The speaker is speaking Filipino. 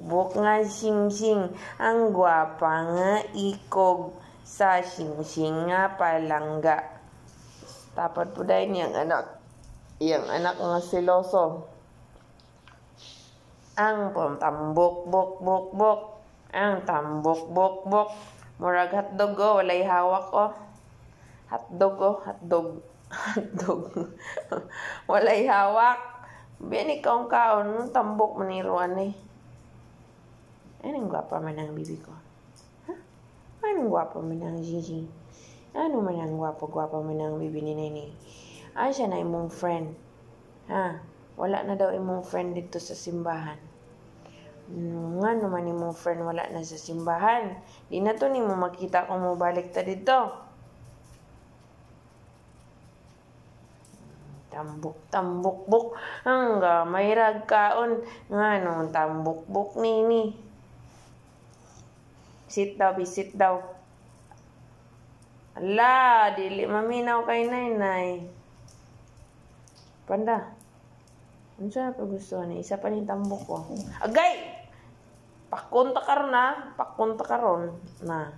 tambok-bok nga sing-sing. Ang gwapa nga ikog sa sing-sing nga palangga. Tapat po dahil niyang anak. Iyang anak nga siloso. Ang tambok-bok-bok-bok. Ang tambok-bok-bok. Murag hotdog o, walay hawak o. Hotdog o, hotdog. Hotdog. Walay hawak. Biyan ikaw kaon, tambok maniruan eh. Anong gwapa man ang bibi ko? Ha? Anong gwapa man ang Gigi? Ano man ang gwapa man ang bibi ni Nene? Siya na imong friend. Ha? Wala na daw imong friend dito sa simbahan. Nga naman imong friend wala na sa simbahan. Di na to ni mo makita kung mo balik ta dito. Tambok-tambok-bok. Hangga may ragkaon. Nga nung tambok-bok nini. Sit daw, bisit daw. Ala, dili maminaw kay nay-nay. Panda. Ano siya pa gusto ni? Isa pa ni tambok ko. Agay! Pakunta karon na. Pakunta karon na.